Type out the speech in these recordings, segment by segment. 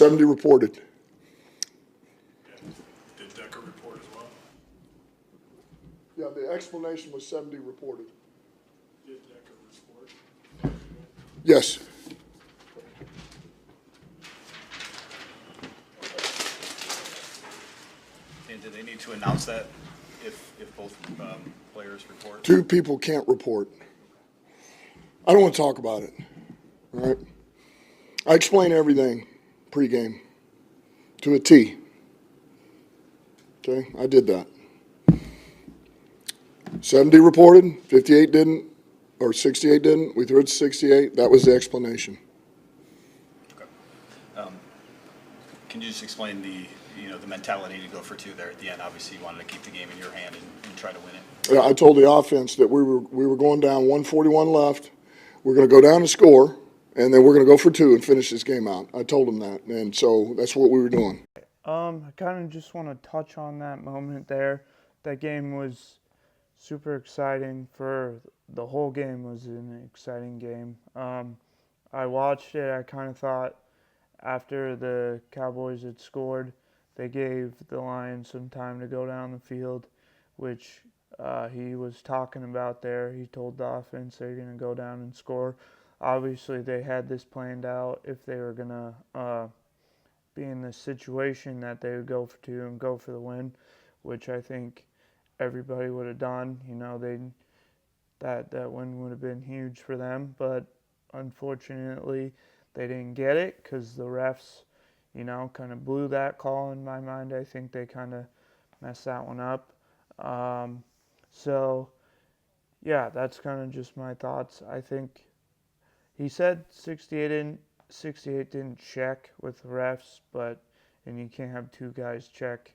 70 reported. Did Decker report as well? Yeah, the explanation was 70 reported. Did Decker report? Yes. And do they need to announce that if both players report? Two people can't report. I don't want to talk about it. All right. I explain everything pregame to a T. Okay, I did that. 70 reported, 58 didn't, or 68 didn't. We threw it to 68. That was the explanation. Okay. Can you just explain the mentality to go for two there at the end? Obviously, you wanted to keep the game in your hand and try to win it. Yeah, I told the offense that we were going down 141 left. We're going to go down and score, and then we're going to go for two and finish this game out. I told them that, and so that's what we were doing. I kind of just want to touch on that moment there. That game was super exciting. For the whole game was an exciting game. I watched it. I kind of thought after the Cowboys had scored, they gave the Lions some time to go down the field, which he was talking about there. He told the offense they're going to go down and score. Obviously, they had this planned out if they were going to be in this situation that they would go for two and go for the win, which I think everybody would have done. That win would have been huge for them, but unfortunately they didn't get it because the refs, kind of blew that call in my mind. I think they kind of messed that one up. So, yeah, that's kind of just my thoughts. I think he said 68 didn't check with the refs, and you can't have two guys check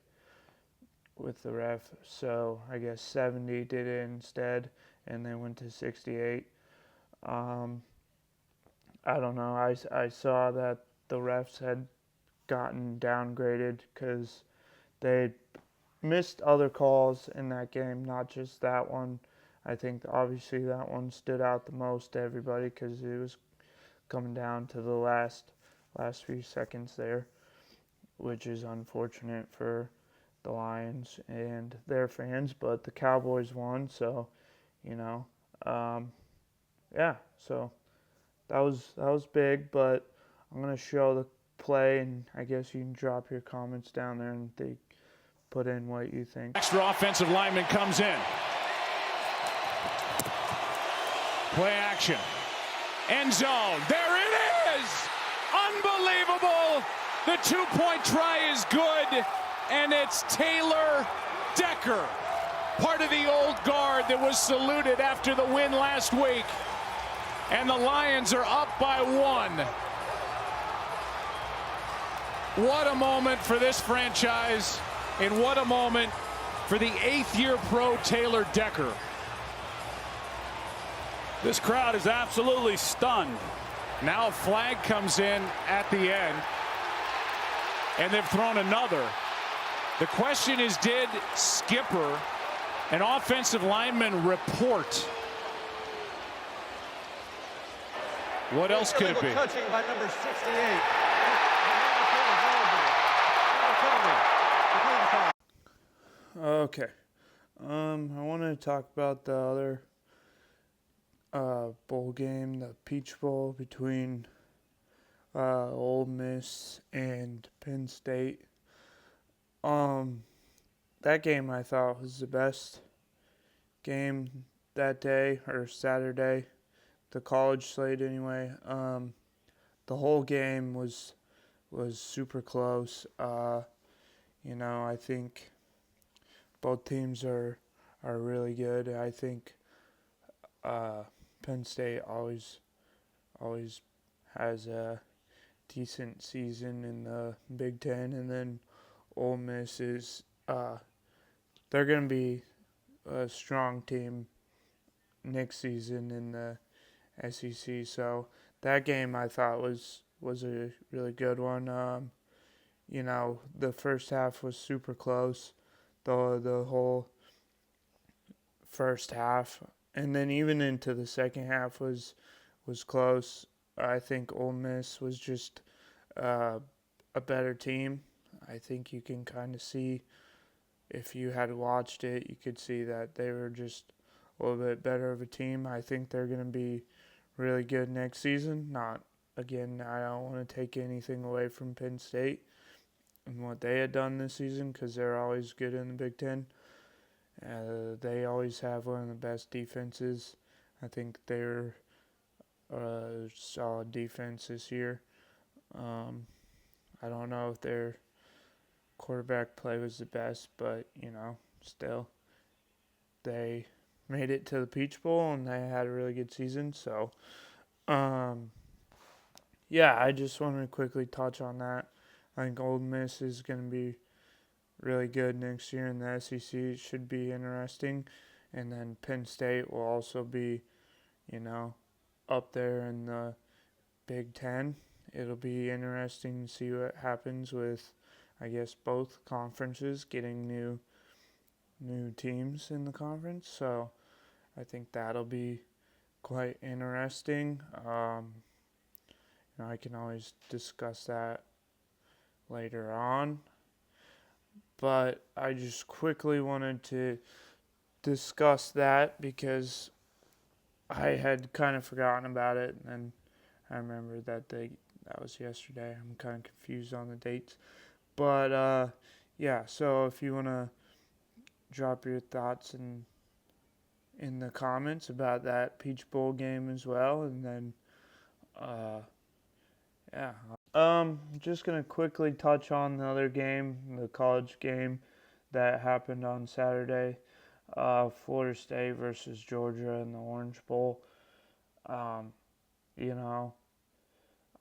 with the ref. So I guess 70 did it instead, and they went to 68. I don't know. I saw that the refs had gotten downgraded because they missed other calls in that game, not just that one. I think obviously that one stood out the most to everybody because it was coming down to the last few seconds there, which is unfortunate for the Lions and their fans. But the Cowboys won, so yeah. So that was big. But I'm gonna show the play, and I guess you can drop your comments down there and they put in what you think. Extra offensive lineman comes in. Play action. End zone. There it is! Unbelievable! The 2-point try is good, and it's Taylor Decker, part of the old guard that was saluted after the win last week. And the Lions are up by 1. What a moment for this franchise, and what a moment for the 8th-year pro Taylor Decker. This crowd is absolutely stunned. Now a flag comes in at the end, and they've thrown another. The question is, did Skipper, an offensive lineman, report? What else could it be? Touching by number 68. Okay. I want to talk about the other bowl game, the Peach Bowl between Ole Miss and Penn State. That game I thought was the best game that day, or Saturday, the college slate anyway. The whole game was super close. I think both teams are really good. I think Penn State always has a decent season in the Big Ten, and then Ole Miss is they're going to be a strong team next season in the SEC. So that game I thought was a really good one. The first half was super close, the whole first half, and then even into the second half was close. I think Ole Miss was just a better team. I think you can kind of see, if you had watched it, you could see that they were just a little bit better of a team. I think they're going to be really good next season. Not, again, I don't want to take anything away from Penn State and what they had done this season, because they're always good in the Big Ten. They always have one of the best defenses. I think they're a solid defense this year. I don't know if their quarterback play was the best, but, still, they made it to the Peach Bowl and they had a really good season. So, yeah, I just wanted to quickly touch on that. I think Ole Miss is going to be really good next year in the SEC. It should be interesting. And then Penn State will also be, up there in the Big Ten. It'll be interesting to see what happens with, I guess, both conferences getting new teams in the conference. So I think that'll be quite interesting. I can always discuss that later on. But I just quickly wanted to discuss that because I had kind of forgotten about it, and then I remember that was yesterday. I'm kind of confused on the dates. But yeah, so if you want to drop your thoughts in the comments about that Peach Bowl game as well, and then yeah. Just gonna quickly touch on the other game, the college game that happened on Saturday. Florida State versus Georgia in the Orange Bowl. Um, you know,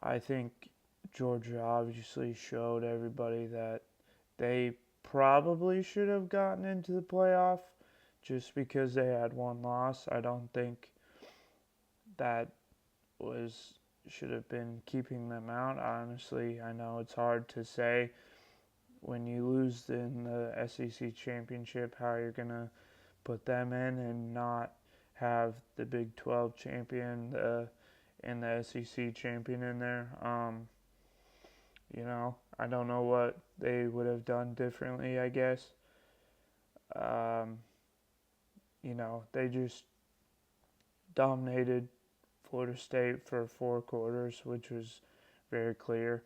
I think Georgia obviously showed everybody that they probably should have gotten into the playoff just because they had one loss. I don't think that should have been keeping them out. Honestly, I know it's hard to say when you lose in the SEC championship how you're going to put them in and not have the Big 12 champion and the SEC champion in there. I don't know what they would have done differently, I guess. They just dominated Florida State for 4 quarters, which was very clear.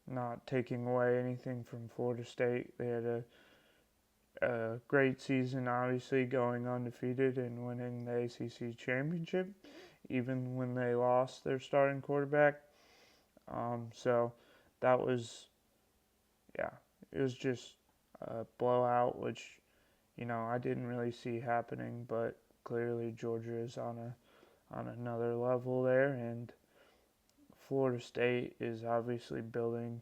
Not taking away anything from Florida State. They had a great season, obviously, going undefeated and winning the ACC championship, even when they lost their starting quarterback. So that was, yeah, it was just a blowout, which, I didn't really see happening, but clearly Georgia is on another level there, and Florida State is obviously building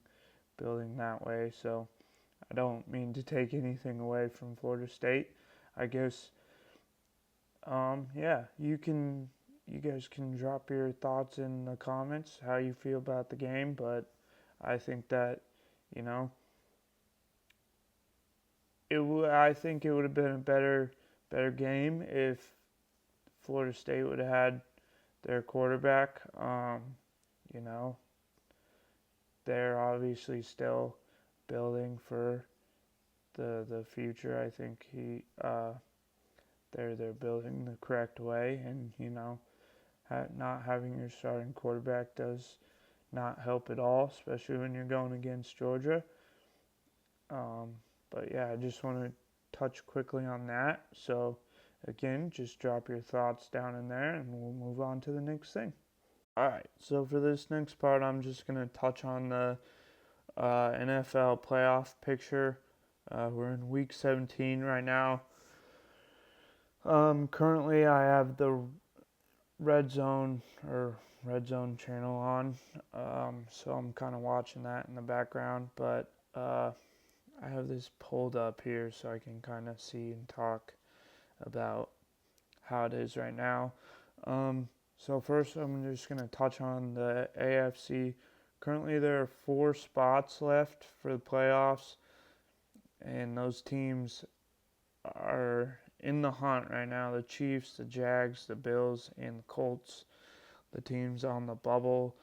that way. So I don't mean to take anything away from Florida State. I guess, yeah, you guys can drop your thoughts in the comments, how you feel about the game, but I think that, I think it would have been a better game if Florida State would have had their quarterback. You know, they're obviously still building for the future. I think they're building the correct way, and not having your starting quarterback does not help at all, especially when you're going against Georgia. But yeah, I just want to touch quickly on that. So again, just drop your thoughts down in there, and we'll move on to the next thing. All right, so for this next part, I'm just going to touch on the NFL playoff picture. We're in week 17 right now. Currently, I have the Red Zone channel on, so I'm kind of watching that in the background. But I have this pulled up here so I can kind of see and talk about how it is right now. So first, I'm just going to touch on the AFC. Currently, there are 4 spots left for the playoffs, and those teams are in the hunt right now. The Chiefs, the Jags, the Bills, and the Colts. The teams on the bubble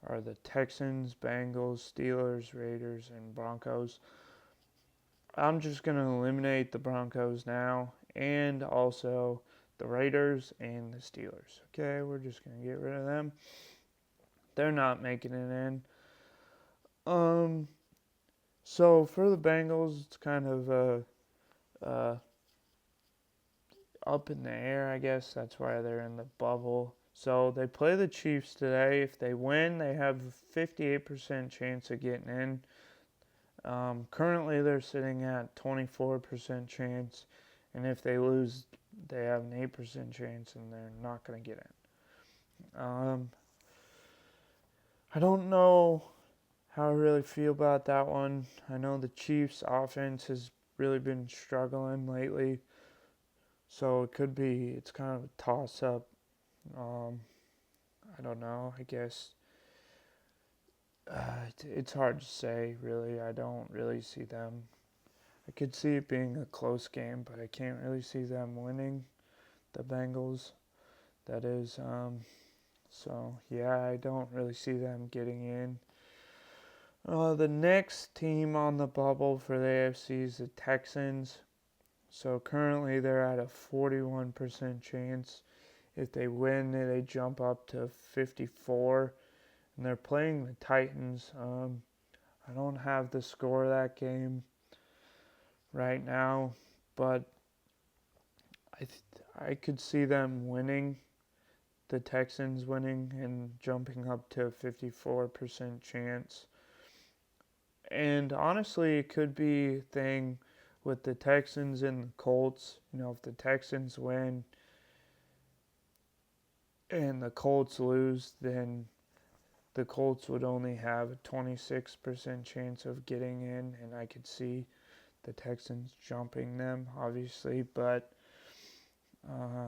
are the Texans, Bengals, Steelers, Raiders, and Broncos. I'm just going to eliminate the Broncos now and also the Raiders and the Steelers. Okay, we're just going to get rid of them. They're not making it in. So for the Bengals, it's kind of up in the air, I guess. That's why they're in the bubble. So they play the Chiefs today. If they win, they have a 58% chance of getting in. Currently, they're sitting at 24% chance, and if they lose, they have an 8% chance, and they're not going to get in. I don't know how I really feel about that one. I know the Chiefs' offense has really been struggling lately, so it's kind of a toss-up. I don't know. I guess it's hard to say, really. I don't really see them. I could see it being a close game, but I can't really see them winning, the Bengals. That is, so yeah, I don't really see them getting in. The next team on the bubble for the AFC is the Texans. So currently they're at a 41% chance. If they win, they jump up to 54, and they're playing the Titans. I don't have the score of that game right now, but I could see them winning, the Texans winning and jumping up to a 54% chance. And honestly, it could be a thing with the Texans and the Colts. If the Texans win and the Colts lose, then the Colts would only have a 26% chance of getting in, and I could see the Texans jumping them, obviously, but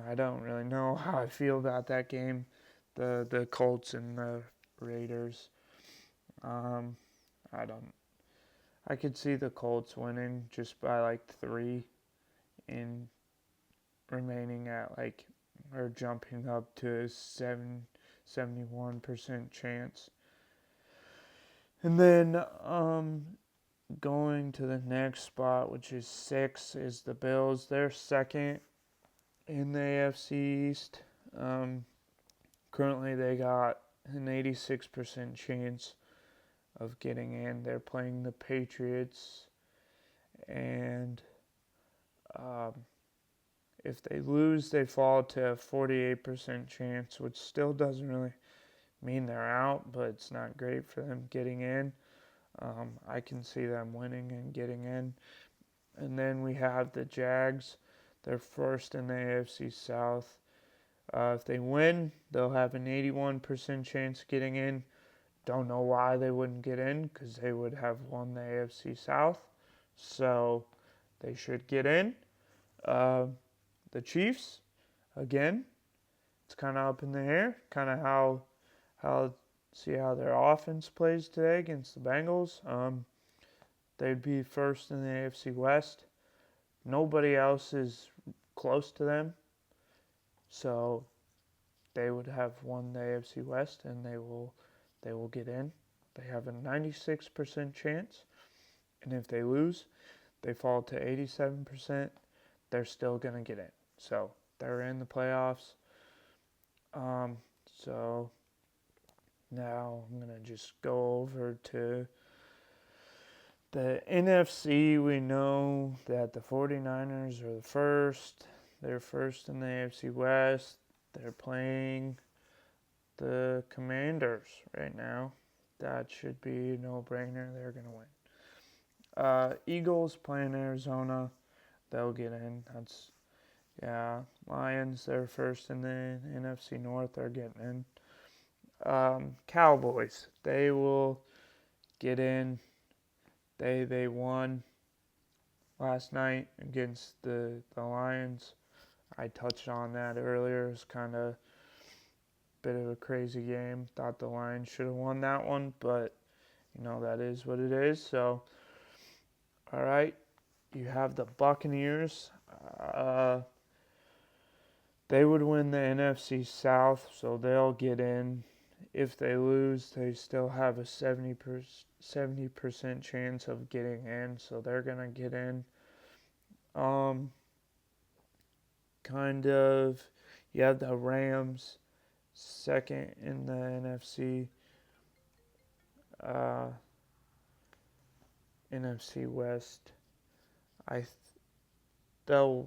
I don't really know how I feel about that game, the Colts and the Raiders. I don't. I could see the Colts winning just by like 3 and remaining at or jumping up to a 71% chance. And then going to the next spot, which is 6, is the Bills. They're second in the AFC East. Currently, they got an 86% chance of getting in. They're playing the Patriots, and if they lose, they fall to a 48% chance, which still doesn't really mean they're out, but it's not great for them getting in. I can see them winning and getting in. And then we have the Jags. They're first in the AFC South. If they win, they'll have an 81% chance of getting in. Don't know why they wouldn't get in, because they would have won the AFC South. So they should get in. The Chiefs, again, it's kind of up in the air. Kind of see how their offense plays today against the Bengals. They'd be first in the AFC West. Nobody else is close to them. So they would have won the AFC West, and they will get in. They have a 96% chance. And if they lose, they fall to 87%. They're still going to get in. So they're in the playoffs. So now I'm going to just go over to the NFC. We know that the 49ers are the first. They're first in the AFC West. They're playing the Commanders right now. That should be a no-brainer. They're going to win. Eagles playing Arizona. They'll get in. Lions, they're first in the NFC North. They're getting in. Cowboys, they will get in. They won last night against the Lions. I touched on that earlier. It was kind of a bit of a crazy game. Thought the Lions should have won that one, but that is what it is. So, all right, you have the Buccaneers. They would win the NFC South, so they'll get in. if they lose, they still have a 70% chance of getting in, so they're going to get in. Kind of, you have the Rams second in the NFC. NFC West. I th-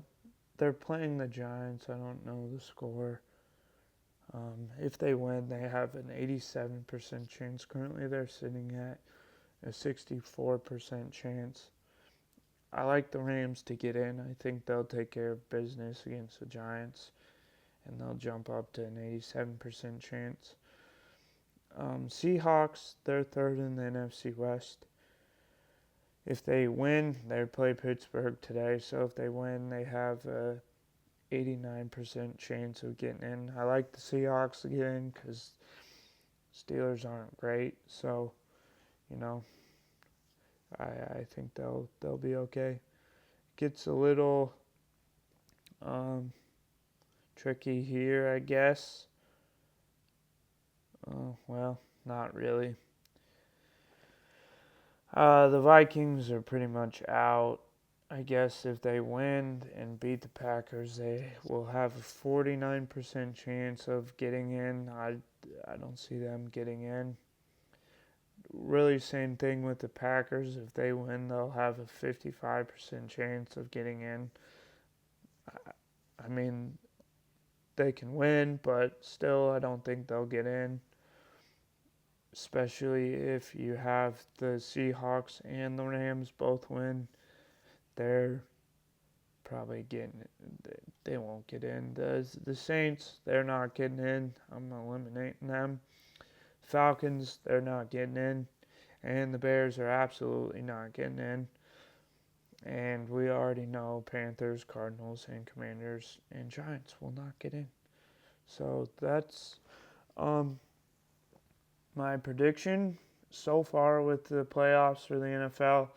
they're playing the Giants. I don't know the score. If they win, they have an 87% chance. Currently, they're sitting at a 64% chance. I like the Rams to get in. I think they'll take care of business against the Giants, and they'll jump up to an 87% chance. Seahawks, they're third in the NFC West. If they win, they play Pittsburgh today. So if they win, they have a 89% chance of getting in. I like the Seahawks to get in because Steelers aren't great. So, I think they'll be okay. Gets a little tricky here, I guess. Well, not really. The Vikings are pretty much out. I guess if they win and beat the Packers, they will have a 49% chance of getting in. I don't see them getting in. Really, same thing with the Packers. If they win, they'll have a 55% chance of getting in. I mean, they can win, but still, I don't think they'll get in. Especially if you have the Seahawks and the Rams both win. They're probably they won't get in. The Saints, they're not getting in. I'm eliminating them. Falcons, they're not getting in. And the Bears are absolutely not getting in. And we already know Panthers, Cardinals, and Commanders and Giants will not get in. So that's my prediction so far with the playoffs for the NFL.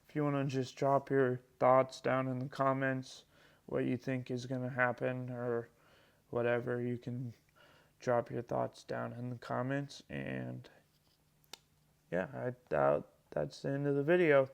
If you want to just drop your thoughts down in the comments, what you think is going to happen or whatever, you can drop your thoughts down in the comments. And yeah, that's the end of the video.